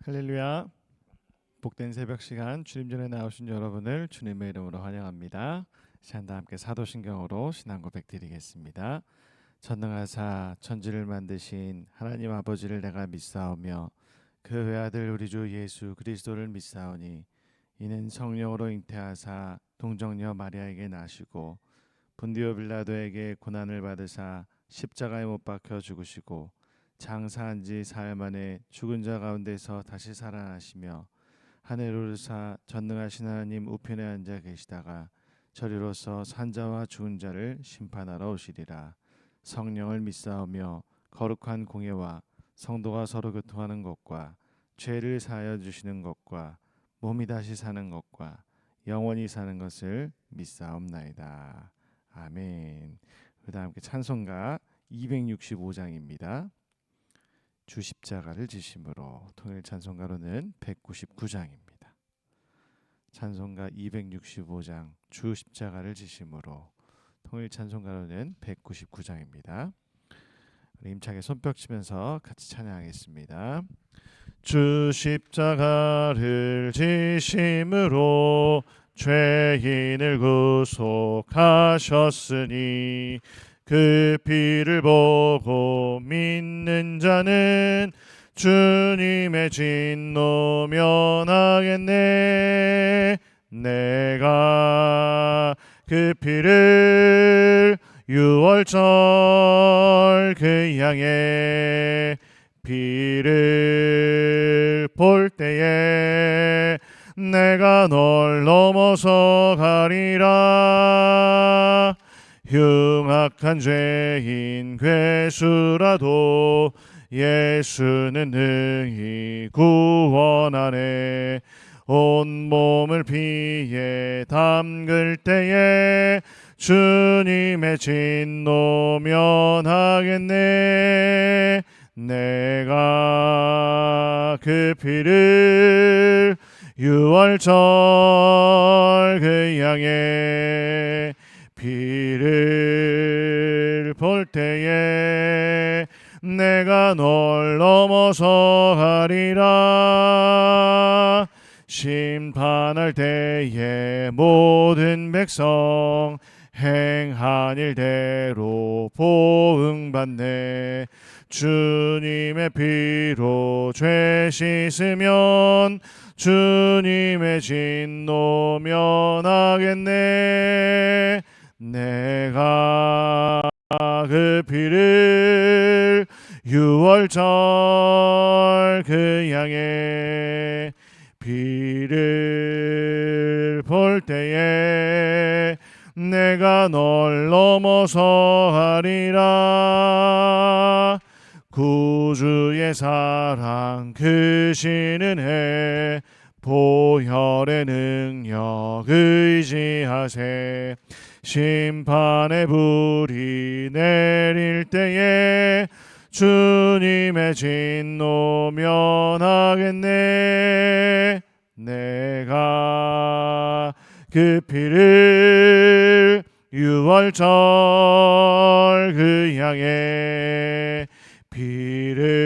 할렐루야. 복된 새벽 시간 주님 전에 나오신 여러분을 주님의 이름으로 환영합니다. 시간 다 함께 사도신경으로 신앙 고백 드리겠습니다. 전능하사 천지를 만드신 하나님 아버지를 내가 믿사오며 그 외아들 우리 주 예수 그리스도를 믿사오니 이는 성령으로 잉태하사 동정녀 마리아에게 나시고 본디오 빌라도에게 고난을 받으사 십자가에 못 박혀 죽으시고 장사한 지 사흘 만에 죽은 자 가운데서 다시 살아나시며 하늘에 오르사 전능하신 하나님 우편에 앉아 계시다가 저리로서 산자와 죽은 자를 심판하러 오시리라. 성령을 믿사오며 거룩한 공예와 성도가 서로 교통하는 것과 죄를 사하여 주시는 것과 몸이 다시 사는 것과 영원히 사는 것을 믿사옵나이다. 아멘. 그다음 함께 찬송가 265장입니다. 주 십자가를 지심으로. 통일 찬송가로는 199장입니다. 찬송가 265장 주 십자가를 지심으로. 통일 찬송가로는 199장입니다. 힘차게 손뼉 치면서 같이 찬양하겠습니다. 주 십자가를 지심으로 죄인을 구속하셨으니 그 피를 보고 믿는 자는 주님의 진노 면하겠네. 내가 그 피를 유월절 그 양의 피를 볼 때에 내가 널 넘어서 가리라. 흉악한 죄인 괴수라도 예수는 능히 구원하네. 온몸을 피에 담글 때에 주님의 진노 면하겠네. 내가 그 피를 유월절 그 양의 피를 볼 때에 내가 널 넘어서 가리라. 심판할 때에 모든 백성 행한 일대로 보응받네. 주님의 피로 죄 씻으면 주님의 진노 면하겠네. 내가 그 피를 유월절 그 양의 피를 볼 때에 내가 널 넘어서 가리라. 구주의 사랑 크시는 해 보혈의 능력 의지하세. 심판의 불이 내릴 때에 주님의 진노 면하겠네. 내가 그 피를 유월절 그 양의 피를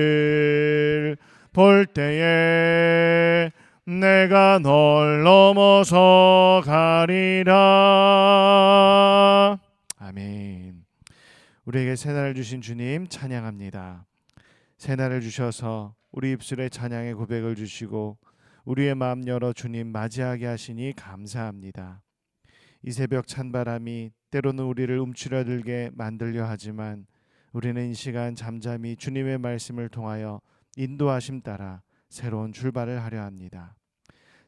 볼 때에 내가 널 넘어서 가리라. 아멘. 우리에게 새날을 주신 주님 찬양합니다. 새날을 주셔서 우리 입술에 찬양의 고백을 주시고 우리의 마음 열어 주님 맞이하게 하시니 감사합니다. 이 새벽 찬바람이 때로는 우리를 움츠러들게 만들려 하지만 우리는 이 시간 잠잠히 주님의 말씀을 통하여 인도하심 따라 새로운 출발을 하려 합니다.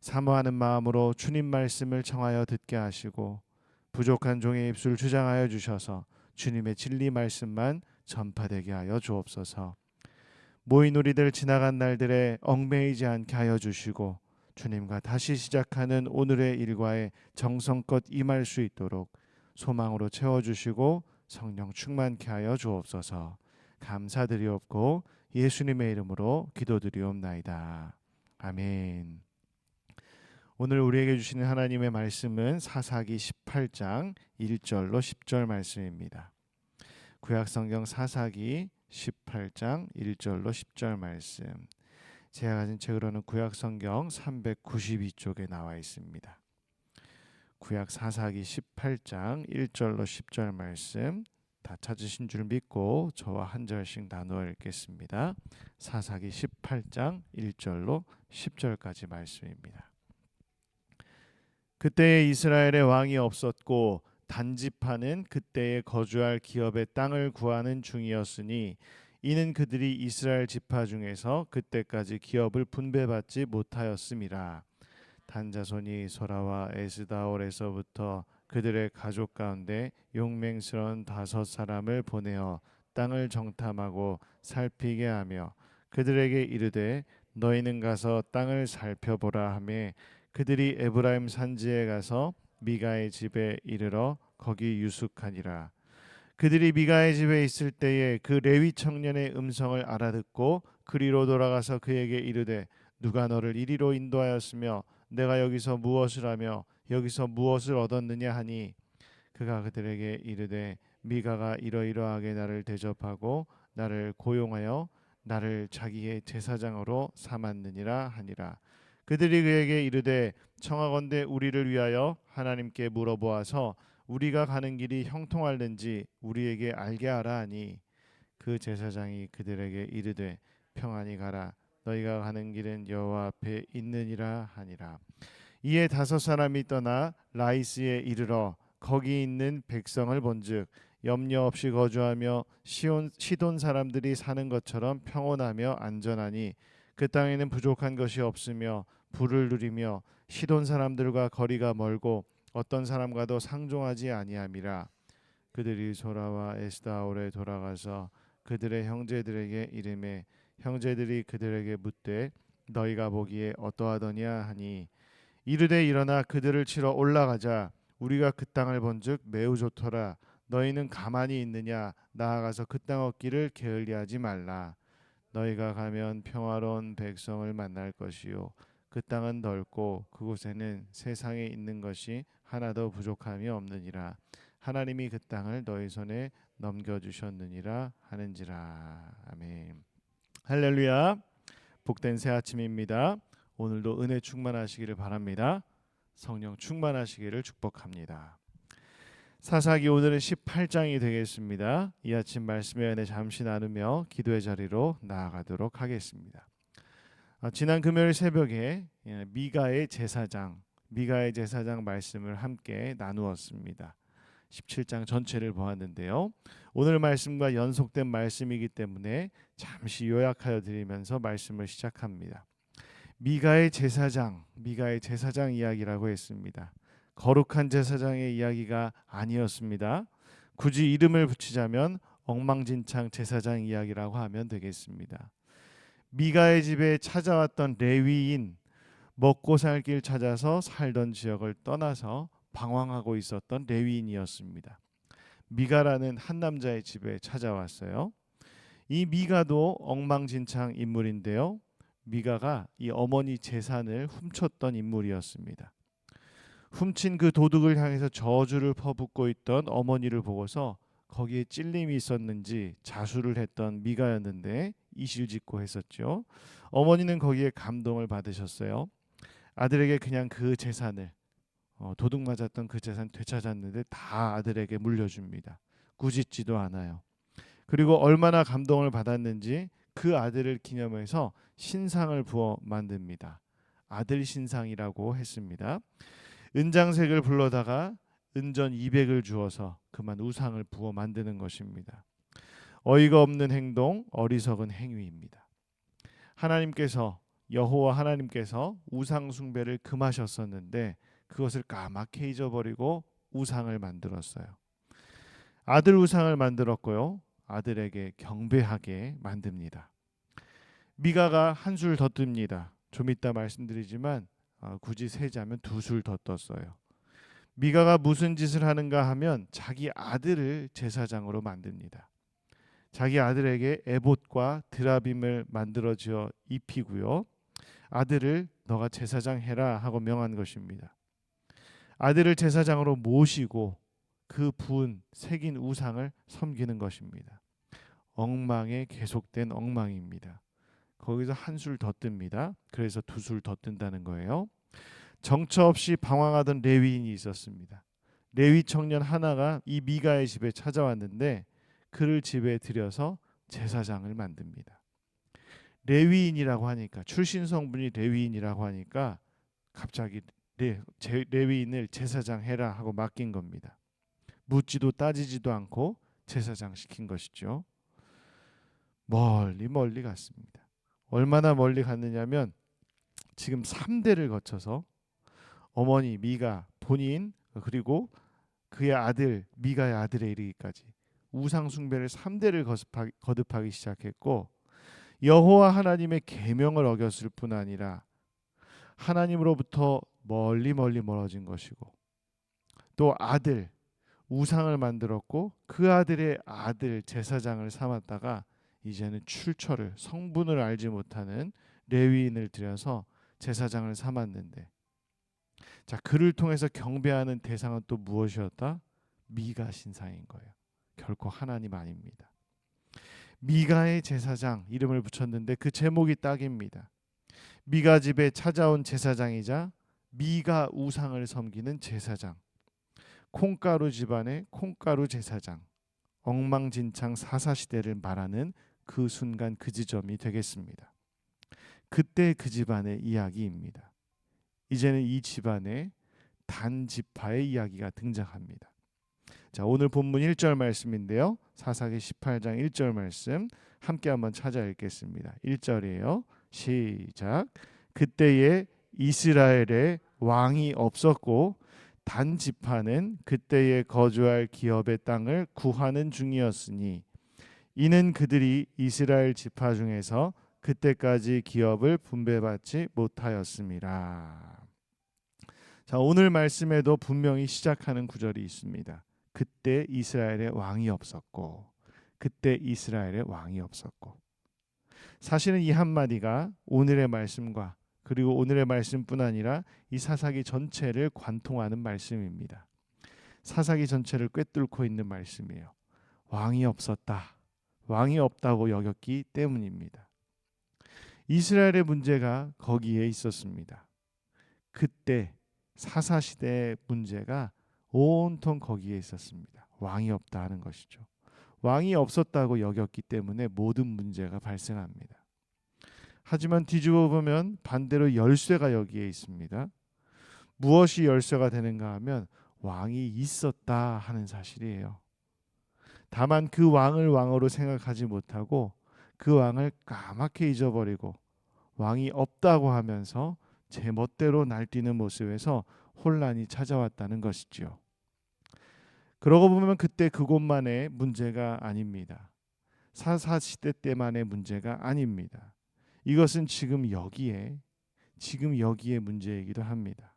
사모하는 마음으로 주님 말씀을 청하여 듣게 하시고 부족한 종의 입술 주장하여 주셔서 주님의 진리 말씀만 전파되게 하여 주옵소서. 모인 우리들 지나간 날들에 얽매이지 않게 하여 주시고 주님과 다시 시작하는 오늘의 일과에 정성껏 임할 수 있도록 소망으로 채워주시고 성령 충만케 하여 주옵소서. 감사드리옵고 예수님의 이름으로 기도드리옵나이다. 아멘. 오늘 우리에게 주시는 하나님의 말씀은 사사기 18장 1절로 10절 말씀입니다. 구약성경 사사기 18장 1절로 10절 말씀. 제가 가진 책으로는 구약 성경 392쪽에 나와 있습니다. 구약 사사기 18장 1절로 10절 말씀 다 찾으신 줄 믿고 저와 한 절씩 나누어 읽겠습니다. 사사기 18장 1절로 10절까지 말씀입니다. 그때에 이스라엘의 왕이 없었고 단지파는 그때에 거주할 기업의 땅을 구하는 중이었으니 이는 그들이 이스라엘 지파 중에서 그때까지 기업을 분배받지 못하였음이라. 단자손이 소라와 에스다올에서부터 그들의 가족 가운데 용맹스러운 5사람을 보내어 땅을 정탐하고 살피게 하며 그들에게 이르되 너희는 가서 땅을 살펴보라 하매 그들이 에브라임 산지에 가서 미가의 집에 이르러 거기 유숙하니라. 그들이 미가의 집에 있을 때에 그 레위 청년의 음성을 알아듣고 그리로 돌아가서 그에게 이르되 누가 너를 이리로 인도하였으며 내가 여기서 무엇을 하며 여기서 무엇을 얻었느냐 하니 그가 그들에게 이르되 미가가 이러이러하게 나를 대접하고 나를 고용하여 나를 자기의 제사장으로 삼았느니라 하니라. 그들이 그에게 이르되 청하건대 우리를 위하여 하나님께 물어보아서 우리가 가는 길이 형통할는지 우리에게 알게 하라 하니 그 제사장이 그들에게 이르되 평안히 가라 너희가 가는 길은 여호와 앞에 있느니라 하니라. 이에 5사람이 떠나 라이스에 이르러 거기 있는 백성을 본즉 염려 없이 거주하며 시돈 사람들이 사는 것처럼 평온하며 안전하니 그 땅에는 부족한 것이 없으며 부를 누리며 시돈 사람들과 거리가 멀고 어떤 사람과도 상종하지 아니함이라. 그들이 소라와 에스다올에 돌아가서 그들의 형제들에게 이르매 형제들이 그들에게 묻되 너희가 보기에 어떠하더냐 하니 이르되 일어나 그들을 치러 올라가자. 우리가 그 땅을 본즉 매우 좋더라. 너희는 가만히 있느냐? 나아가서 그 땅 얻기를 게을리하지 말라. 너희가 가면 평화로운 백성을 만날 것이요 그 땅은 넓고 그곳에는 세상에 있는 것이 하나도 부족함이 없느니라. 하나님이 그 땅을 너희 손에 넘겨주셨느니라 하는지라. 아멘. 할렐루야. 복된 새 아침입니다. 오늘도 은혜 충만하시기를 바랍니다. 성령 충만하시기를 축복합니다. 사사기 오늘은 18장이 되겠습니다. 이 아침 말씀의 은혜 잠시 나누며 기도의 자리로 나아가도록 하겠습니다. 지난 금요일 새벽에 미가의 제사장 말씀을 함께 나누었습니다. 17장 전체를 보았는데요. 오늘 말씀과 연속된 말씀이기 때문에 잠시 요약하여 드리면서 말씀을 시작합니다. 미가의 제사장 이야기라고 했습니다. 거룩한 제사장의 이야기가 아니었습니다. 굳이 이름을 붙이자면 엉망진창 제사장 이야기라고 하면 되겠습니다. 미가의 집에 찾아왔던 레위인, 먹고 살 길 찾아서 살던 지역을 떠나서 방황하고 있었던 레위인이었습니다. 미가라는 한 남자의 집에 찾아왔어요. 이 미가도 엉망진창 인물인데요. 미가가 이 어머니 재산을 훔쳤던 인물이었습니다. 훔친 그 도둑을 향해서 저주를 퍼붓고 있던 어머니를 보고서 거기에 찔림이 있었는지 자수를 했던 미가였는데 이실직고 했었죠. 어머니는 거기에 감동을 받으셨어요. 아들에게 그냥 그 재산을 도둑 맞았던 그 재산 되찾았는데 다 아들에게 물려줍니다. 꾸짖지도 않아요. 그리고 얼마나 감동을 받았는지 그 아들을 기념해서 신상을 부어 만듭니다. 아들 신상이라고 했습니다. 은장색을 불러다가 은전 200을 주어서 그만 우상을 부어 만드는 것입니다. 어이가 없는 행동, 어리석은 행위입니다. 여호와 하나님께서 우상 숭배를 금하셨었는데 그것을 까맣게 잊어버리고 우상을 만들었어요. 아들 우상을 만들었고요. 아들에게 경배하게 만듭니다. 미가가 한술 더 뜹니다. 좀 이따 말씀드리지만 굳이 세자면 2술 더 떴어요. 미가가 무슨 짓을 하는가 하면 자기 아들을 제사장으로 만듭니다. 자기 아들에게 에봇과 드라빔을 만들어지어 입히고요. 아들을 너가 제사장 해라 하고 명한 것입니다. 아들을 제사장으로 모시고 그 부은 새긴 우상을 섬기는 것입니다. 엉망에 계속된 엉망입니다. 거기서 한 술 더 뜹니다. 그래서 두 술 더 뜬다는 거예요. 정처 없이 방황하던 레위인이 있었습니다. 레위 청년 하나가 이 미가의 집에 찾아왔는데 그를 집에 들여서 제사장을 만듭니다. 레위인이라고 하니까, 출신 성분이 레위인이라고 하니까 갑자기 레위인을 제사장 해라 하고 맡긴 겁니다. 묻지도 따지지도 않고 제사장 시킨 것이죠. 멀리 멀리 갔습니다. 얼마나 멀리 갔느냐면 지금 3대를 거쳐서 어머니 미가 본인, 그리고 그의 아들 미가의 아들에 이르기까지 우상 숭배를 3대를 거듭하기 시작했고, 여호와 하나님의 계명을 어겼을 뿐 아니라 하나님으로부터 멀리 멀리 멀어진 것이고, 또 아들 우상을 만들었고 그 아들의 아들 제사장을 삼았다가 이제는 출처를, 성분을 알지 못하는 레위인을 들여서 제사장을 삼았는데, 자, 그를 통해서 경배하는 대상은 또 무엇이었다? 미가 신상인 거예요. 결코 하나님 아닙니다. 미가의 제사장 이름을 붙였는데 그 제목이 딱입니다. 미가 집에 찾아온 제사장이자 미가 우상을 섬기는 제사장, 콩가루 집안의 콩가루 제사장, 엉망진창 사사시대를 말하는 그 순간 그 지점이 되겠습니다. 그때 그 집안의 이야기입니다. 이제는 이 집안의 단지파의 이야기가 등장합니다. 자, 오늘 본문 1절 말씀인데요. 사사기 18장 1절 말씀 함께 한번 찾아 읽겠습니다. 1절이에요. 시작. 그때에 이스라엘에 왕이 없었고 단지파는 그때에 거주할 기업의 땅을 구하는 중이었으니 이는 그들이 이스라엘 지파 중에서 그때까지 기업을 분배받지 못하였습니다. 자, 오늘 말씀에도 분명히 시작하는 구절이 있습니다. 그때 이스라엘에 왕이 없었고, 그때 이스라엘에 왕이 없었고. 사실은 이 한마디가 오늘의 말씀과, 그리고 오늘의 말씀뿐 아니라 이 사사기 전체를 관통하는 말씀입니다. 사사기 전체를 꿰뚫고 있는 말씀이에요. 왕이 없었다, 왕이 없다고 여겼기 때문입니다. 이스라엘의 문제가 거기에 있었습니다. 그때 사사시대의 문제가 온통 거기에 있었습니다. 왕이 없다 하는 것이죠. 왕이 없었다고 여겼기 때문에 모든 문제가 발생합니다. 하지만 뒤집어 보면 반대로 열쇠가 여기에 있습니다. 무엇이 열쇠가 되는가 하면 왕이 있었다 하는 사실이에요. 다만 그 왕을 왕으로 생각하지 못하고 그 왕을 까맣게 잊어버리고 왕이 없다고 하면서 제 멋대로 날뛰는 모습에서 혼란이 찾아왔다는 것이지요. 그러고 보면 그때 그곳만의 문제가 아닙니다. 사사시대 때만의 문제가 아닙니다. 이것은 지금 여기에 문제이기도 합니다.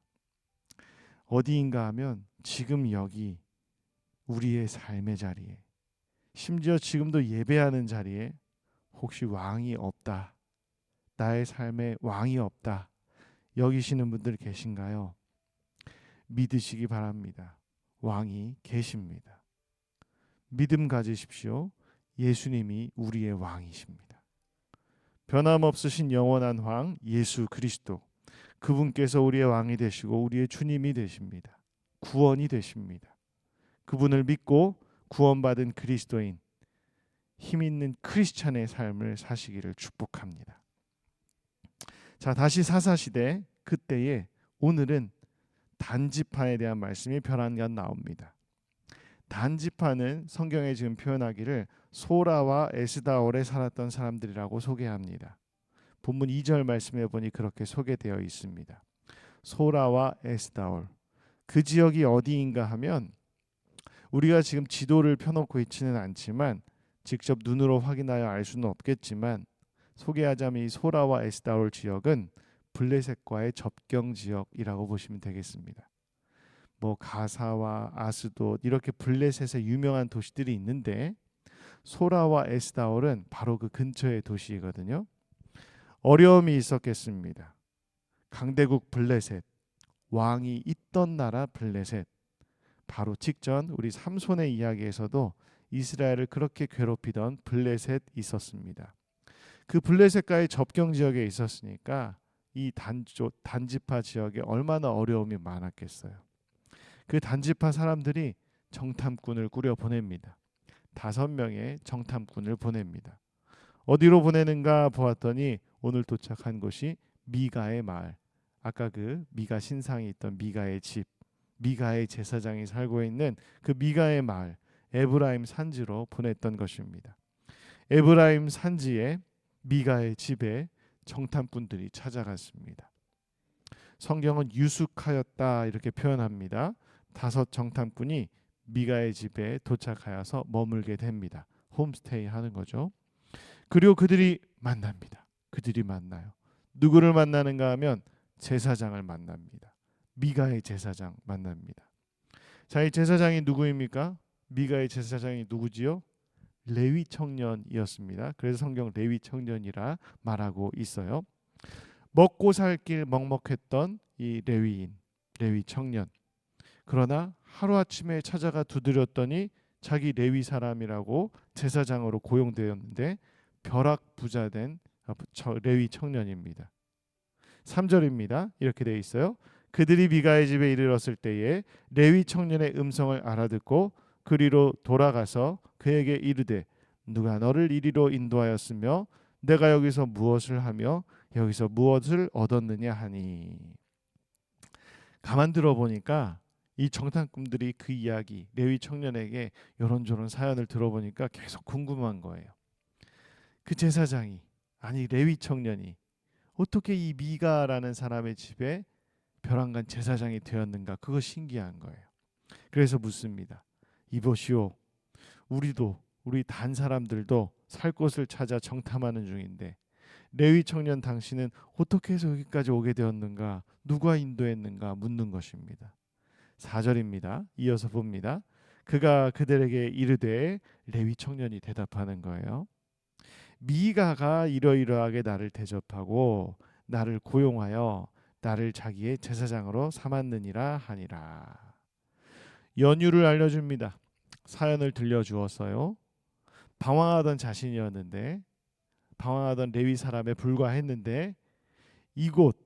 어디인가 하면 지금 여기 우리의 삶의 자리에, 심지어 지금도 예배하는 자리에 혹시 왕이 없다, 나의 삶에 왕이 없다 여기시는 분들 계신가요? 믿으시기 바랍니다. 왕이 계십니다. 믿음 가지십시오. 예수님이 우리의 왕이십니다. 변함없으신 영원한 왕 예수 그리스도, 그분께서 우리의 왕이 되시고 우리의 주님이 되십니다. 구원이 되십니다. 그분을 믿고 구원받은 그리스도인, 힘있는 크리스찬의 삶을 사시기를 축복합니다. 자, 다시 사사시대 그때에 오늘은 단지파에 대한 말씀이 별안간 나옵니다. 단지파는 성경에 지금 표현하기를 소라와 에스다올에 살았던 사람들이라고 소개합니다. 본문 2절 말씀에 보니 그렇게 소개되어 있습니다. 소라와 에스다올, 그 지역이 어디인가 하면 우리가 지금 지도를 펴놓고 있지는 않지만 직접 눈으로 확인하여 알 수는 없겠지만 소개하자면 이 소라와 에스다올 지역은 블레셋과의 접경 지역이라고 보시면 되겠습니다. 뭐 가사와 아스돗 이렇게 블레셋의 유명한 도시들이 있는데 소라와 에스다올은 바로 그 근처의 도시이거든요. 어려움이 있었겠습니다. 강대국 블레셋, 왕이 있던 나라 블레셋, 바로 직전 우리 삼손의 이야기에서도 이스라엘을 그렇게 괴롭히던 블레셋 있었습니다. 그 블레셋과의 접경 지역에 있었으니까 이 단지파 지역에 얼마나 어려움이 많았겠어요. 그 단지파 사람들이 정탐꾼을 꾸려 보냅니다. 5명의 정탐꾼을 보냅니다. 어디로 보내는가 보았더니 오늘 도착한 곳이 미가의 마을. 아까 그 미가 신상이 있던 미가의 집, 미가의 제사장이 살고 있는 그 미가의 마을, 에브라임 산지로 보냈던 것입니다. 에브라임 산지에 미가의 집에 정탐꾼들이 찾아갔습니다. 성경은 유숙하였다 이렇게 표현합니다. 5 정탐꾼이 미가의 집에 도착하여서 머물게 됩니다. 홈스테이 하는 거죠. 그리고 그들이 만납니다. 그들이 만나요. 누구를 만나는가 하면 제사장을 만납니다. 미가의 제사장 만납니다. 자, 이 제사장이 누구입니까? 미가의 제사장이 누구지요? 레위 청년이었습니다. 그래서 성경 레위 청년이라 말하고 있어요. 먹고 살 길 먹먹했던 이 레위인, 레위 청년. 그러나 하루아침에 찾아가 두드렸더니 자기 레위 사람이라고 제사장으로 고용되었는데 벼락 부자된 레위 청년입니다. 3절입니다. 이렇게 되어 있어요. 그들이 미가의 집에 이르렀을 때에 레위 청년의 음성을 알아듣고 그리로 돌아가서 그에게 이르되 누가 너를 이리로 인도하였으며 내가 여기서 무엇을 하며 여기서 무엇을 얻었느냐 하니. 가만 들어보니까 이 정탐꾼들이 그 이야기 레위 청년에게 요런저런 사연을 들어보니까 계속 궁금한 거예요. 그 제사장이 아니 레위 청년이 어떻게 이 미가라는 사람의 집에 벼랑간 제사장이 되었는가 그거 신기한 거예요. 그래서 묻습니다. 이보시오 우리 단 사람들도 살 곳을 찾아 정탐하는 중인데 레위 청년 당신은 어떻게 해서 여기까지 오게 되었는가 누가 인도했는가 묻는 것입니다. 4절입니다. 이어서 봅니다. 그가 그들에게 이르되 레위 청년이 대답하는 거예요. 미가가 이러이러하게 나를 대접하고 나를 고용하여 나를 자기의 제사장으로 삼았느니라 하니라. 연유를 알려줍니다. 사연을 들려주었어요. 방황하던 자신이었는데 방황하던 레위 사람에 불과했는데 이곳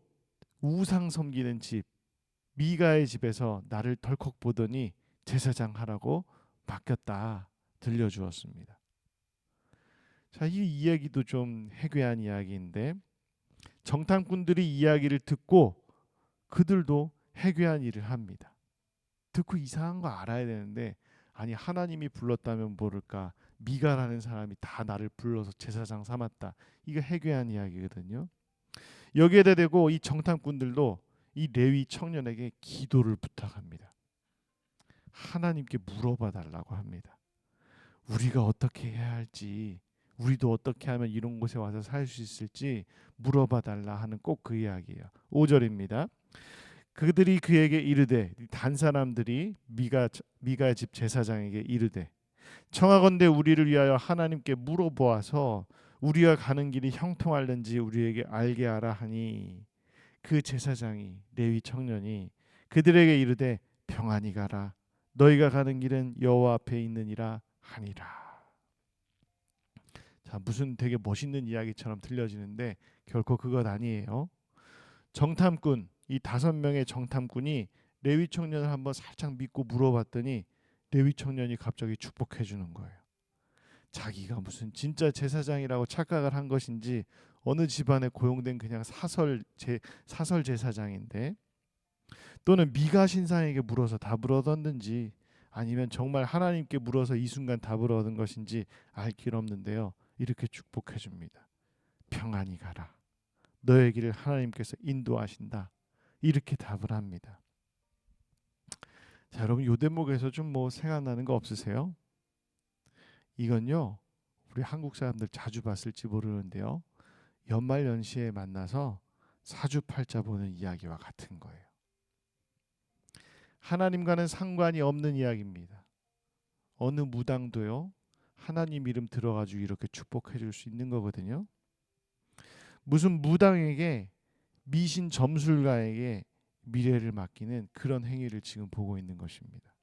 우상 섬기는 집 미가의 집에서 나를 덜컥 보더니 제사장 하라고 맡겼다 들려주었습니다. 자, 이 이야기도 좀 해괴한 이야기인데 정탐꾼들이 이야기를 듣고 그들도 해괴한 일을 합니다. 듣고 이상한 거 알아야 되는데 아니 하나님이 불렀다면 모를까 미가라는 사람이 다 나를 불러서 제사장 삼았다. 이거 해괴한 이야기거든요. 여기에 대고 이 정탐꾼들도 이 레위 청년에게 기도를 부탁합니다. 하나님께 물어봐 달라고 합니다. 우리가 어떻게 해야 할지 우리도 어떻게 하면 이런 곳에 와서 살 수 있을지 물어봐 달라 하는 꼭 그 이야기예요. 5절입니다. 그들이 그에게 이르되 단 사람들이 미가 집 제사장에게 이르되 청하건대 우리를 위하여 하나님께 물어보아서 우리가 가는 길이 형통할는지 우리에게 알게 하라 하니 그 제사장이 레위 청년이 그들에게 이르되 평안히 가라 너희가 가는 길은 여호와 앞에 있느니라 하니라. 자, 무슨 되게 멋있는 이야기처럼 들려지는데 결코 그것 아니에요. 정탐꾼 이 5명의 정탐꾼이 레위 청년을 한번 살짝 믿고 물어봤더니 레위 청년이 갑자기 축복해 주는 거예요. 자기가 무슨 진짜 제사장이라고 착각을 한 것인지 어느 집안에 고용된 그냥 사설 제사장인데 또는 미가 신상에게 물어서 답을 얻었는지 아니면 정말 하나님께 물어서 이 순간 답을 얻은 것인지 알 길 없는데요. 이렇게 축복해 줍니다. 평안히 가라. 너의 길을 하나님께서 인도하신다. 이렇게 답을 합니다. 자, 여러분 요 대목에서 좀 뭐 생각나는 거 없으세요? 이건요. 우리 한국 사람들 자주 봤을지 모르는데요. 연말연시에 만나서 사주팔자 보는 이야기와 같은 거예요. 하나님과는 상관이 없는 이야기입니다. 어느 무당도요. 하나님 이름 들어가지고 이렇게 축복해 줄 수 있는 거거든요. 무슨 무당에게 미신 점술가에게 미래를 맡기는 그런 행위를 지금 보고 있는 것입니다.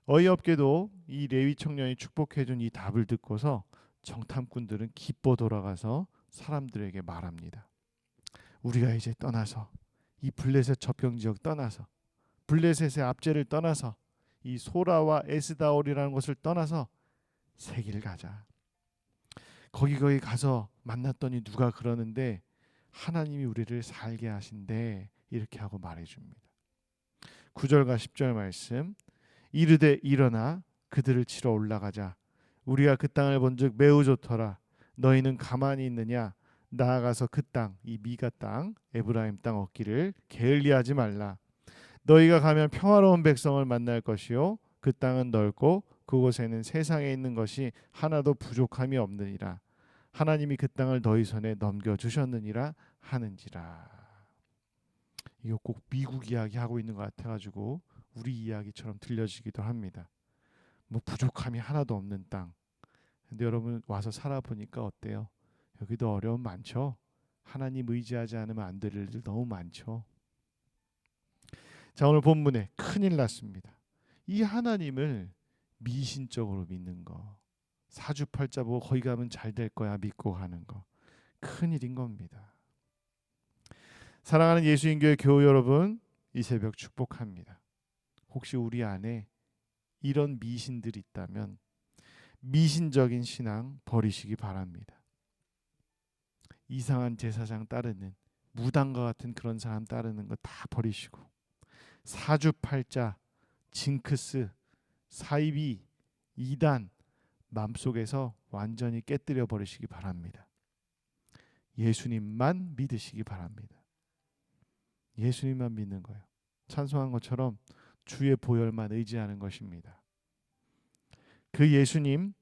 어이없게도 이 레위 청년이 축복해 준 이 답을 듣고서 정탐꾼들은 기뻐 돌아가서 사람들에게 말합니다. 우리가 이제 떠나서 이 블레셋 접경지역 떠나서 블레셋의 압제를 떠나서 이 소라와 에스다올이라는 곳을 떠나서 세길 가자. 거기 가서 만났더니 누가 그러는데 하나님이 우리를 살게 하신대, 이렇게 하고 말해줍니다. 9절과 10절 말씀. 이르되 일어나 그들을 치러 올라가자. 우리가 그 땅을 본즉 매우 좋더라. 너희는 가만히 있느냐? 나아가서 그 땅, 이 미가 땅, 에브라임 땅 얻기를 게을리하지 말라. 너희가 가면 평화로운 백성을 만날 것이요 그 땅은 넓고 그곳에는 세상에 있는 것이 하나도 부족함이 없느니라. 하나님이 그 땅을 너희 손에 넘겨주셨느니라 하는지라. 이거 꼭 미국 이야기 하고 있는 것 같아가지고 우리 이야기처럼 들려지기도 합니다. 뭐 부족함이 하나도 없는 땅. 근데 여러분 와서 살아보니까 어때요? 여기도 어려움 많죠. 하나님 의지하지 않으면 안 될 일들 너무 많죠. 자, 오늘 본문에 큰일 났습니다. 이 하나님을 미신적으로 믿는 거, 사주팔자 보고 거기 가면 잘 될 거야 믿고 가는 거, 큰일인 겁니다. 사랑하는 예수인교회 교우 여러분, 이 새벽 축복합니다. 혹시 우리 안에 이런 미신들이 있다면 미신적인 신앙 버리시기 바랍니다. 이상한 제사장 따르는, 무당과 같은 그런 사람 따르는 거 다 버리시고 사주팔자, 징크스, 사이비, 이단 마음속에서 완전히 깨뜨려 버리시기 바랍니다. 예수님만 믿으시기 바랍니다. 예수님만 믿는 거예요. 찬송한 것처럼 주의 보혈만 의지하는 것입니다. 그 예수님,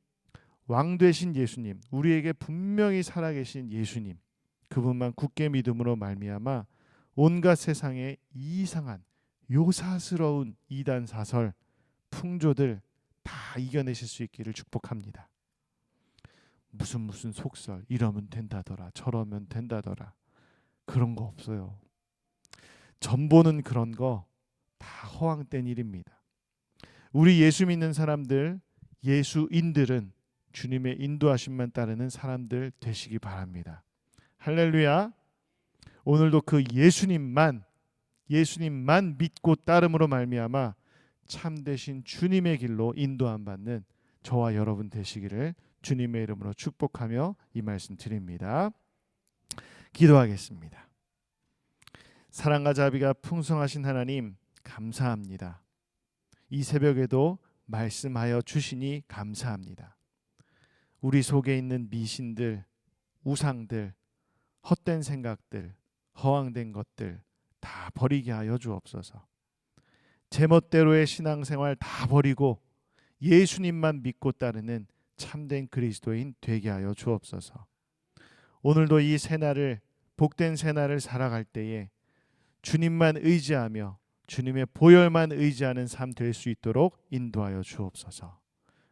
왕 되신 예수님, 우리에게 분명히 살아계신 예수님, 그분만 굳게 믿음으로 말미암아 온갖 세상의 이상한 요사스러운 이단 사설, 풍조들 다 이겨내실 수 있기를 축복합니다. 무슨 속설, 이러면 된다더라, 저러면 된다더라, 그런 거 없어요. 전보는 그런 거 다 허황된 일입니다. 우리 예수 믿는 사람들, 예수인들은 주님의 인도하심만 따르는 사람들 되시기 바랍니다. 할렐루야. 오늘도 그 예수님만 믿고 따름으로 말미암아 참되신 주님의 길로 인도함 받는 저와 여러분 되시기를 주님의 이름으로 축복하며 이 말씀 드립니다. 기도하겠습니다. 사랑과 자비가 풍성하신 하나님, 감사합니다. 이 새벽에도 말씀하여 주시니 감사합니다. 우리 속에 있는 미신들, 우상들, 헛된 생각들, 허황된 것들 다 버리게 하여 주옵소서. 제멋대로의 신앙생활 다 버리고 예수님만 믿고 따르는 참된 그리스도인 되게 하여 주옵소서. 오늘도 이 새날을, 복된 새날을 살아갈 때에 주님만 의지하며 주님의 보혈만 의지하는 삶 될 수 있도록 인도하여 주옵소서.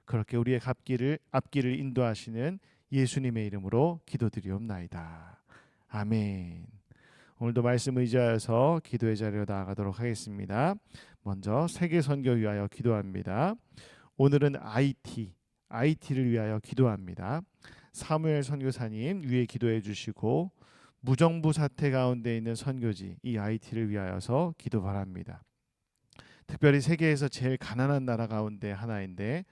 그렇게 우리의 앞길을 인도하시는 예수님의 이름으로 기도드리옵나이다. 아멘. 오늘도 말씀 의지하여서 기도의 자리로 나아가도록 하겠습니다. 먼저 세계 선교 위하여 기도합니다. 오늘은 IT를 위하여 기도합니다. 사무엘 선교사님 위에 기도해 주시고, 무정부 사태 가운데 있는 선교지 이 IT를 위하여서 기도 바랍니다. 특별히 세계에서 제일 가난한 나라 가운데 하나인데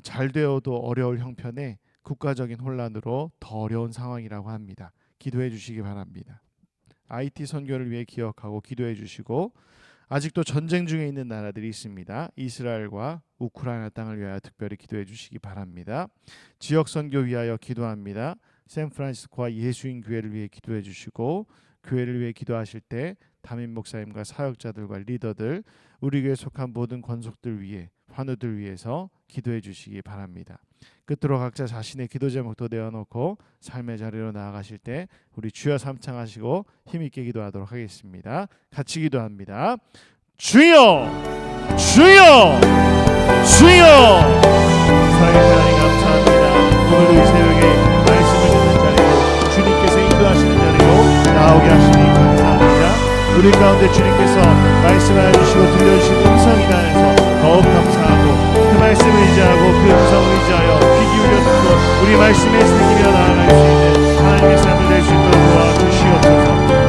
잘 되어도 어려울 형편의 국가적인 혼란으로 더 어려운 상황이라고 합니다. 기도해 주시기 바랍니다. IT 선교를 위해 기억하고 기도해 주시고, 아직도 전쟁 중에 있는 나라들이 있습니다. 이스라엘과 우크라이나 땅을 위하여 특별히 기도해 주시기 바랍니다. 지역 선교 위하여 기도합니다. 샌프란시스코와 예수인 교회를 위해 기도해 주시고, 교회를 위해 기도하실 때 담임 목사님과 사역자들과 리더들, 우리 교회에 속한 모든 권속들 위해, 환우들 위해서 기도해 주시기 바랍니다. 끝으로 각자 자신의 기도 제목도 내어놓고 삶의 자리로 나아가실 때 우리 주여 삼창하시고 힘있게 기도하도록 하겠습니다. 같이 기도합니다. 주여, 주여, 주여. 사랑의 하나님 감사합니다. 오늘도 이 새벽에 말씀을 듣는 자리로, 주님께서 인도하시는 자리로 나오게 하시니 감사합니다. 우리 가운데 주님께서 말씀하여 주시고 들려주신 음성이 나에서 더욱 감사하고, 그 말씀을 의지하고 그 음성을 의지하여 귀 기울여 듣고 우리 말씀에 새기며 나아갈 수 있는 하나님의 삶을 낼 수 있도록 도와주시옵소서.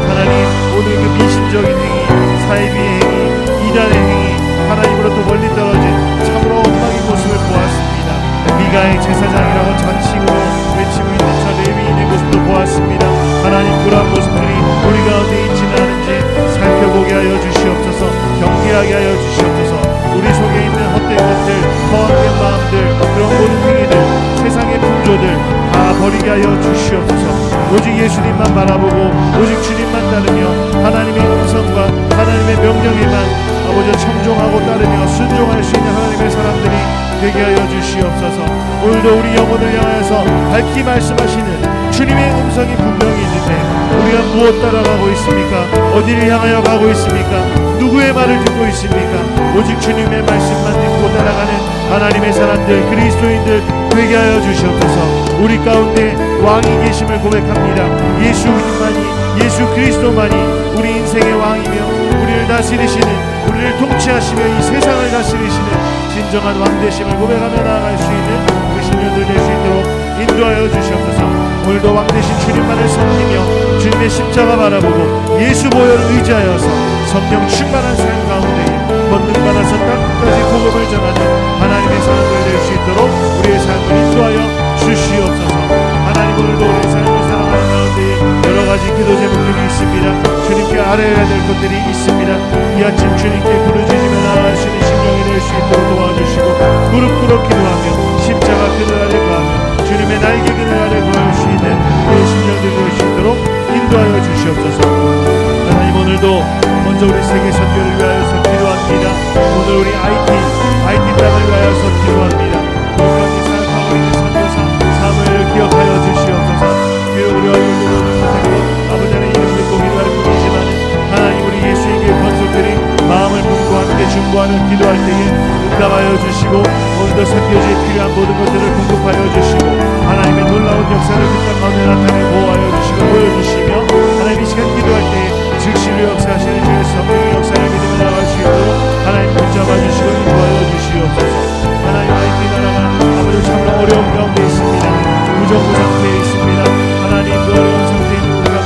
하나님, 오늘 그 미신적인 행위, 사이비의 행위, 이단의 행위, 하나님으로부터 멀리 떨어진 참으로 엉망인 모습을 보았습니다. 미가의 제사장이라고 전칭으로 외치고 있는 저 레위인의 모습도 보았습니다. 하나님, 그러한 모습들이 우리 가운데 있지는 않은지 살펴보게 하여 주시옵소서. 경계하게 하여 주시옵소서. 우리 속에 있는 헛된 것들, 허황된 마음들, 그런 모든 행위들, 세상의 풍조들 다 버리게 하여 주시옵소서. 오직 예수님만 바라보고 오직 주님만 따르며 하나님의 음성과 하나님의 명령에만 아버지 청종하고 따르며 순종할 수 있는 하나님의 사람들이 되게 하여 주시옵소서. 오늘도 우리 영혼을 향하여서 밝히 말씀하시는 주님의 음성이 분명히 있는데 우리가 무엇 따라가고 있습니까? 어디를 향하여 가고 있습니까? 누구의 말을 듣고 있습니까? 오직 주님의 말씀만 듣고 따라가는 하나님의 사람들, 그리스도인들 되게 하여 주시옵소서. 우리 가운데 왕이 계심을 고백합니다. 예수님만이, 예수 그리스도만이 우리 인생의 왕이며 우리를 다스리시는, 우리를 통치하시며 이 세상을 다스리시는 진정한 왕 되심을 고백하며 나아갈 수 있는 우리 신령들 될 수 있도록 인도하여 주시옵소서. 오늘도 왕 되신 주님만을 섬기며 주님의 십자가 바라보고 예수 보혈을 의지하여서 성령 충만한 삶 가운데에 권능받아서 땅끝까지 복음을 전하는 하나님의 사람들 될 수 있도록 우리의 삶을 인도하여 주시옵소서. 하나님, 오늘도 우리의 삶을 살아가는 가운데 여러 가지 기도 제목들이 있습니다. 주님께 아뢰어야 될 것들이 있습니다. 이 아침 주님께 부르짖으며 나아갈 수 있는 심령이 될 수 있도록 도와주시고 무릎 꿇어 기도하며 십자가 그늘 아래 거하며 주님의 날개 그늘 아래 거할 수 있는 우리의 심령들이 될 수 있도록 인도하여 주시옵소서. 하나님, 오늘도 먼저 우리 세계 선교를 위하여서 기도합니다. 오늘 우리 IT 땅을 위하여서 기도합니다. 우리 가운데 사역하고 있는 선교사 사무엘을 기억하여 주시옵소서. 비록 우리 얼굴도 못하고 아버지 하나님 이름 듣고 기도하는 분이지만 하나님, 우리 예수님의 권속들이 마음을 품고 함께 중보하는 기도할 때에 응답하여 주시고 오늘도 선교지에 필요한 모든 것들을 공급하여 주시고 하나님의 놀라운 역사를 그 땅 가운데 나타내 보호하여 주시고 보여주시며 하나님 이 시간 기도할 때에 즉시로 역사하시는 주의 성령의 역사를 믿으며 나아갈 수 있도록 하나님 붙잡아 주시고 인도하여 주시옵소서. 하나님, IT 나라가 아버지 참으로 어려운 가운데 있습니다. 무정부 상태에 있습니다. 하나님, 그 어려운 상태에 있는 우리가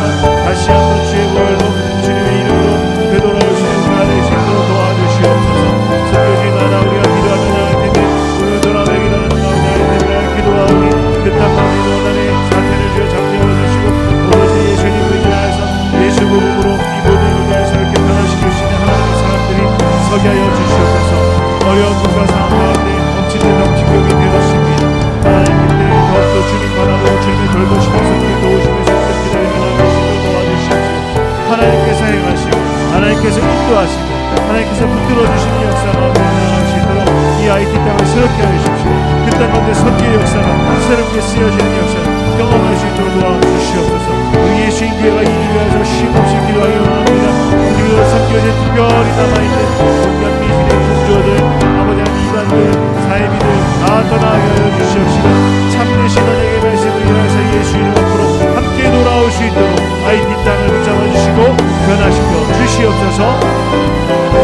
다시 한번 주의 보혈로 주님의 이름으로 되돌아올 수 있는 우리가 될 수 있도록 도와주시옵소서. 선교지 나라 우리가 기도하며 나갈 때에 오늘 돌아오며 기도하는 가운데 아이들을 기도하오니 그 땅 가운데 원한의 사태를 주여 잠재워 주시고 오로지 예수님 의지하여서 예수 복음으로 이 모든 의지하여서 이렇게 변화시킬 수 있는 하나님의 사람들이 서게 하여 주시옵소서. 어려운 국가 상황 가운데 넘치는 넘치경이 되었습니다. 하나님, 그때 더욱더 주님 바라보고 주님의 돌보시면서 우리 도우시면서 기다리며 나아갈 수 있도록 도와주시옵소서. 하나님께서 행하시고 하나님께서 인도하시고 하나님께서 붙들어 주시는 역사 가운데 나아갈 수 있도록 이 IT 땅을 새롭게 하십시오. 그 땅 가운데 선교의 역사가 새롭게 쓰여지는 역사를 경험할 수 있도록 도와주시옵소서. 우리 예수님 교회가 이 일을 위해서 쉼없이 기도하기 원합니다. 우리 선교지에 특별히 남아있는 온갖 미신의 풍조들, 아버지 하나님 이단들, 사이비들 다 떠나게 하여 주시옵시고 참되신 언약의 말씀을 위하여서 예수 이름 앞으로 함께 돌아올 수 있도록 IT 땅을 붙잡아 주시고 변화시켜 주시옵소서.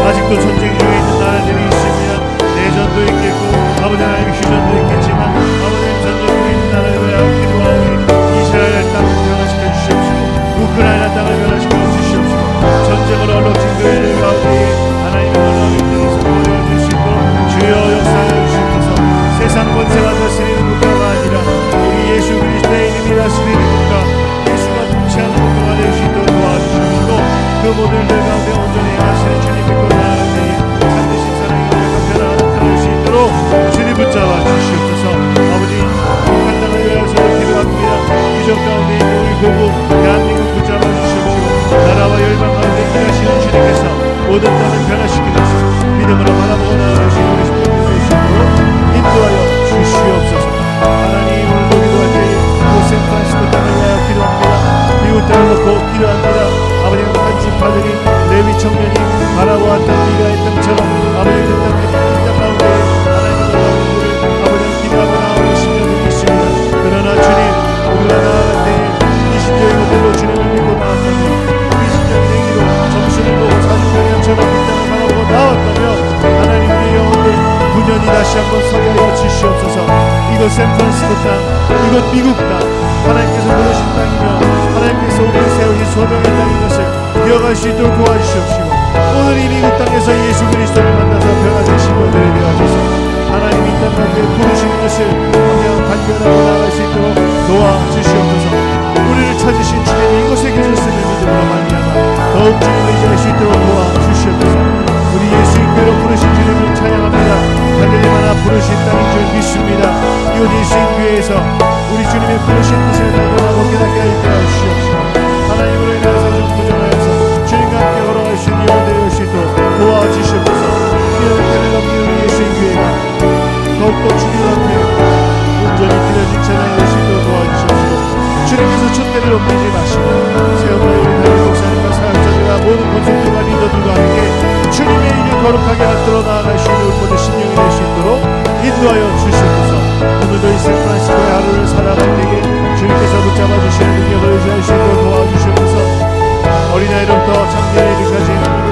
아직도 전쟁 중에 있는 나라들이 있습니다. 내전도 있겠고 아버지 하나님 휴전도 있겠지만 아버지 전쟁 중에 있는 나라를 위하여 기도하오니 이스라엘 땅을 변화시켜 주시옵시고 우크라이나 땅을 변화시켜 주시옵시고 전쟁으로 얼룩진 교회들 가운데 하나님의 놀라운 일들이 선포되어 줄 수 있도록 주여 역사하여 주시옵소서. 세상 권세가 다스리는 국가가 아니라 우리 예수 그리스도의 이름이 다스리는 국가, 예수가 통치하는 국가가 될 수 있도록 도와주시옵시고 그 모든 일 가운데 온전히 행하시는 주님 믿고 나아갈 때에 참되신 사랑의 은혜가 변화가 나타날 수 있도록 주님 붙잡아 주시옵소서. 아버지, 북한 땅을 위하여서 기도합니다. 기적 가운데 있는 우리 고국 대한민국 붙잡아 주시옵시고 나라와 열방 가운데 일하시는 주님께서 모든 땅을 변화시키면서 믿음으로 바라보고 나아가시는 우리 식구들 되시도록 인도하여 주시옵소서. 하나님, 오늘도 기도할 때에 샌프란시스코 땅을 위하여 기도합니다. 미국 땅을 놓고 기도합니다. 아버지, 한집파들이 레위 청년이 바라보았던 미가의 땅처럼 아버지 그 땅 가운데 하나님의 놀라운 일을 아버지 기도하고 나오는 신령들이 있습니다. 그러나 주님, 우리가 나아갈 때에 이신적인 것들로 주님을 믿고 나왔다면 이신적인 행위로 점수를 보고 사주명령처럼 이 땅을 바라보고 나왔다면 하나님, 우리 영혼들 분연히 다시 한번 서게 하여 주시옵소서. 이곳 샌프란시스코 땅 이곳 미국 땅, 하나님께서 부르신 땅이며 하나님께서 우리를 세우신 소명의 땅인 것을 기억할 수 있도록 도와주시옵시고, 오늘 이 미국 땅에서 예수 그리스도를 만나서 변화된 신부들이 되어주셔서 하나님이 이 땅 가운데 부르신 것을 그냥 발견하고 나갈 수 있도록 도와주시옵소서. 우리를 찾으신 주님이 이곳에 계셨음을 믿음으로 말미암아 더욱 주님을 의지할 수 있도록 도와주시옵소서. 우리 예수 인교로 부르신 주님을 찬양합니다. 하늘이 하나 부르신 땅인 줄 믿습니다. 이곳 예수 인교에서 우리 주님의 부르신 뜻을 발견하고 깨닫게 하여 주시옵소서. 하나님으로 인하여서 부정하여서 주님과 함께 걸어갈 수 있는 여러분 되실 수 있도록 도와주시옵소서. 이런 때를 넘기는 예수 인교회가 더욱더 주님 앞에 온전히 드려진 찬양이 될 수 있도록 도와주시옵소서. 주님께서 촛대를 옮기지 마시고 세워놓은 우리 다른 목사님과 사역자들과 모든 권속들과 리더들과 함께 주님의 일을 거룩하게 만들어 나아갈 수 있는 모든 신령이 될 수 있도록 인도하여 주시옵소서. 오늘도 이 샌프란시스코의 하루를 살아갈 때에 주님께서 붙잡아 주시는 능력을 의지할 수 있도록 도와주시옵소서. 어린아이로부터 청년의 일까지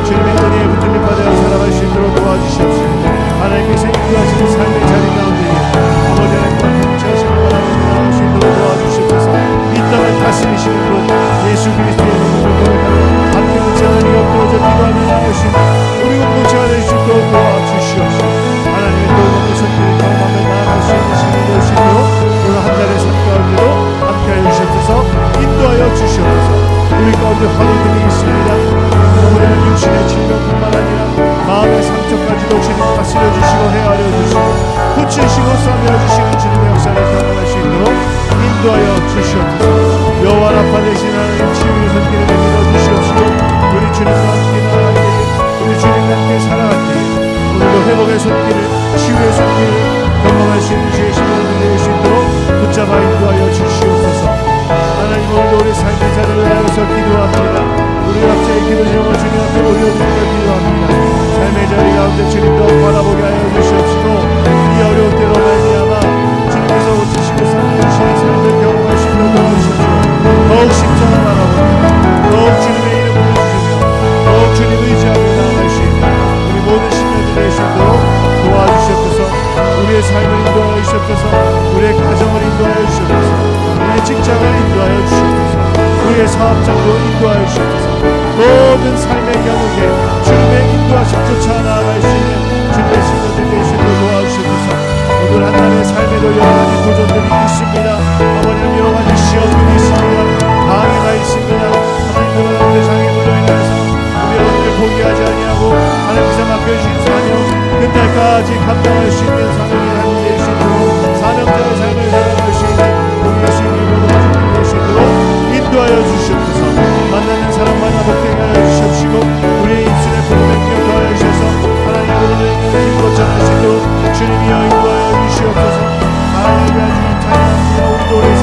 주님의 은혜에 붙들림 받아 살아갈 수 있도록 도와주시옵소서. 하나님께서 인도하시는 삶의 자리 가운데에 아버지 하나님과 동체하시는 바람을 나아갈 수 있도록 도와주시옵소서. 이 땅을 다스리시는 분 예수 그리스도의 이름으로 고백하며 함께 묻혀나니 엎드러져 기도하며 나아가신 우리 공동체가 될 수 있도록 도와주시옵소서. 하나님의 놀라운 손길을 경험하며 나아갈 수 있는 시간이 될 수 있도록 오늘 한 달의 삶 가운데도 함께하여 주시옵소서. 인도하여 주시옵소서. 우리 가운데 환우들이 있습니다. 우리는 육신의 질병뿐만 아니라 마음의 상처까지도 주님 다스려 주시고 헤아려 주시고 고치시고 싸매어 주시는 주님의 역사를 경험할 수 있도록 인도하여 주시옵소서. 여호와 라파 되신 하나님 치유의 손길을 내밀어 주시옵시고 우리 주님과 함께 나아갈 때에 우리 주님과 함께 살아갈 때에 오늘도 회복의 손길을 치유의 손길을 경험할 수 있는 주의 시간을 내릴 수 있도록 붙잡아 인도하여 주시옵소서. 하나님 오늘도 우리 삶의 자리를 위하여서 기도합니다. 우리 각자의 기도 제목을 주님 앞에 올려드리며 기도합니다. 삶의 자리 가운데 주님도 바라보게 하여 주시옵시고 이 어려운 때로 말미암아 주님께서 오시고 살려주시는 삶을 경험할 수 있도록 도와주시옵시고 더욱 십자가 바라보며 더욱 주님의 이름 부르시며 더욱 주님 의지하며 나아갈 수 있는 우리 모든 신령들 될 수 있도록 도와주시옵소서. 우리의 삶을 인도하여 주시옵소서. 우리의 가정을 인도하여 주시옵소서. 우리의 직장을 인도하여 주시옵소서. 우리의 사업장도 인도하여 주시옵소서. 모든 삶의 영역에 주님의 인도하심 쫓아 나아갈 수 있는 주님의 신령들 될 수 있도록 도와주시옵소서. 오늘 한 달의 삶에도 여러 가지 도전들이 있습니다. 아버님 여러 가지 시험들이 있습니다. 방해가 있습니다. 하나님 여러분들 장애물로 인해서 우리 여러분들 포기하지 아니하고 하나님께서 맡겨주신 사명 끝날까지 감당할 수 있는 사명이 하나님 될 수 있도록 사명자의 삶을 살아갈 수 있는 우리 예수님의 모든 준비 될 수 있도록 인도하여 주시옵소서. 만나는 사람마다 복되게 하여 주시옵시고 우리의 입술에 푸른 기억 더하여 주셔서 하나님 여러분의 있는 힘으로 전할 수 있도록 주님이여 인도하여 주시옵소서. 하나님의 아주 찬양합니다. 우리 노래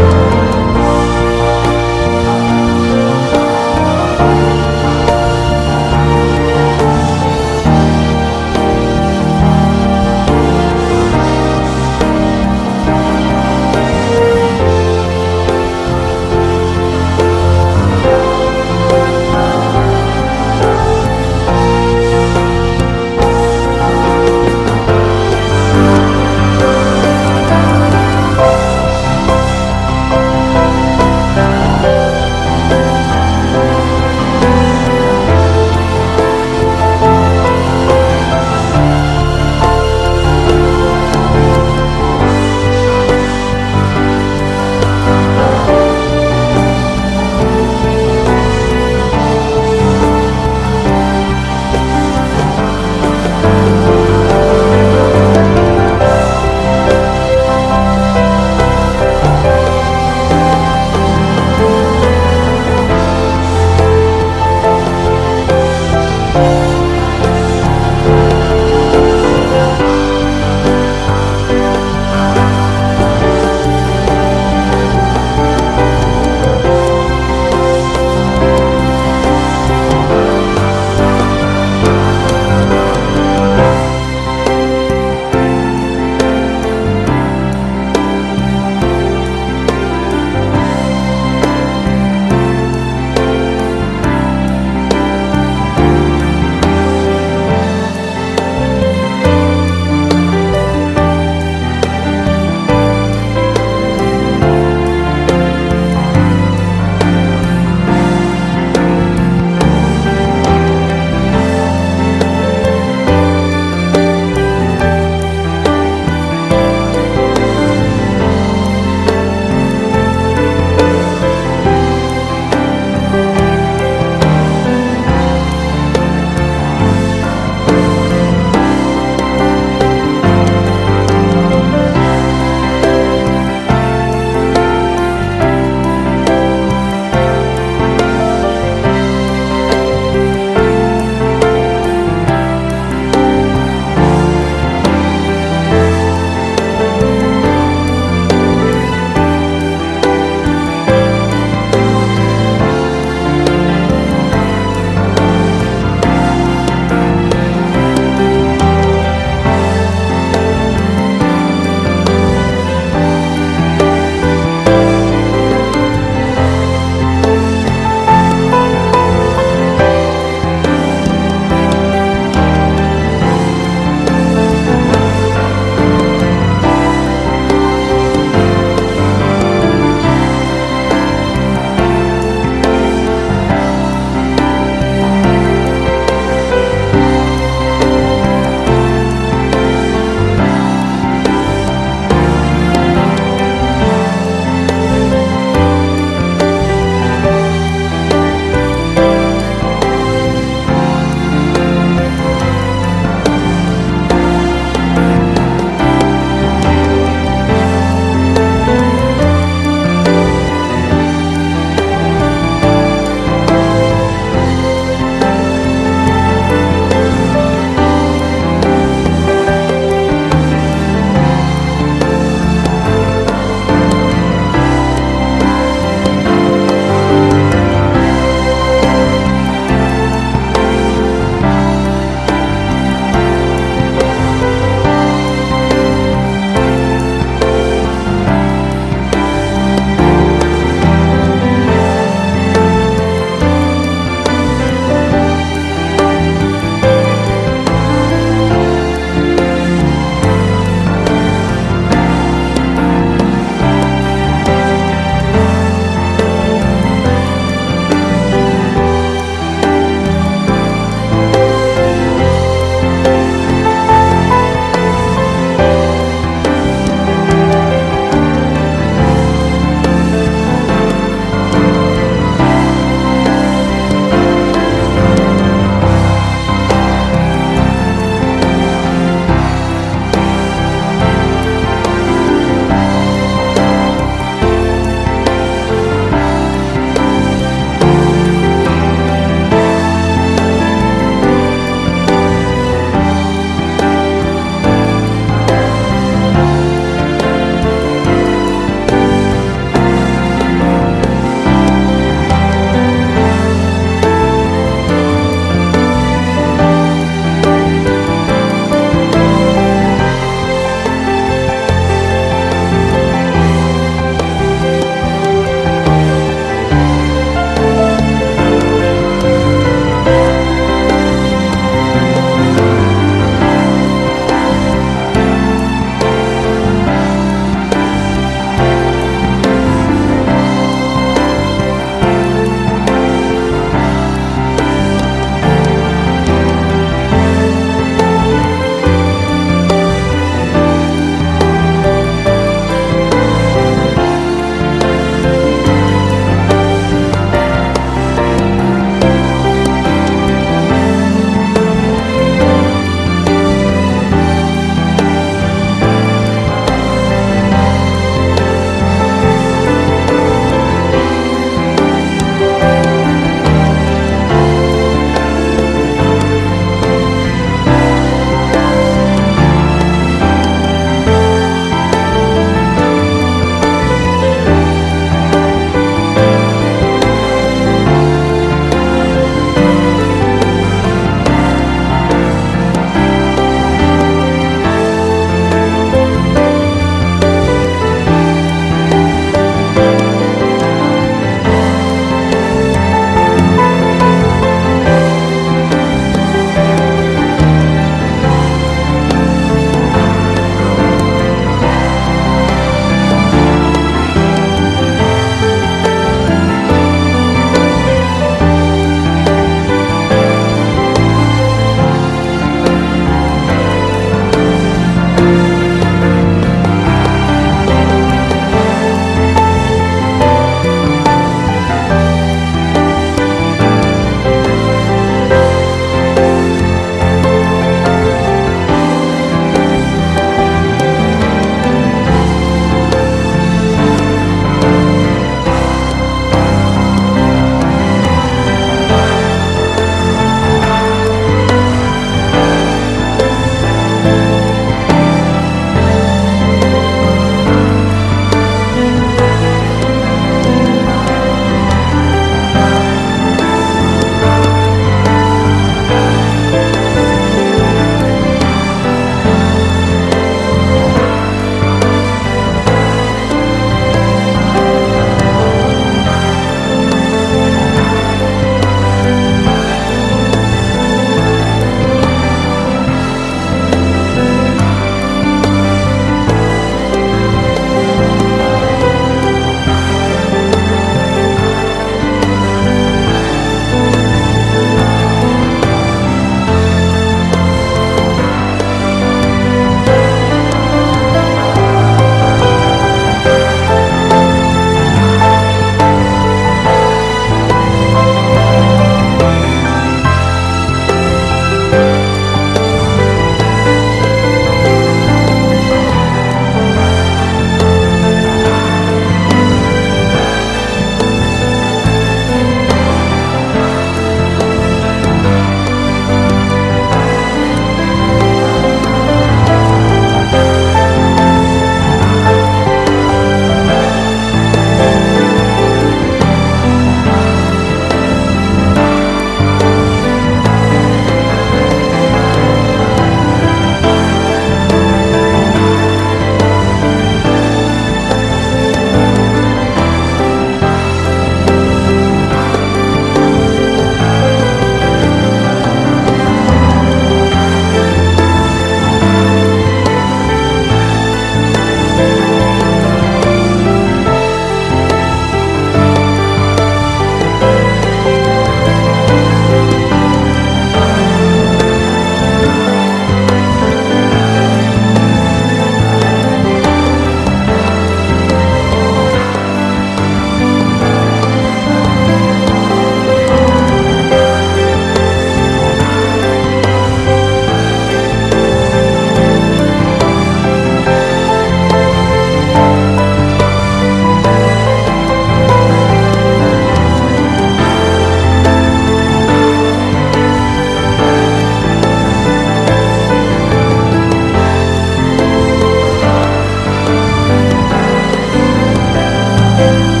아멘.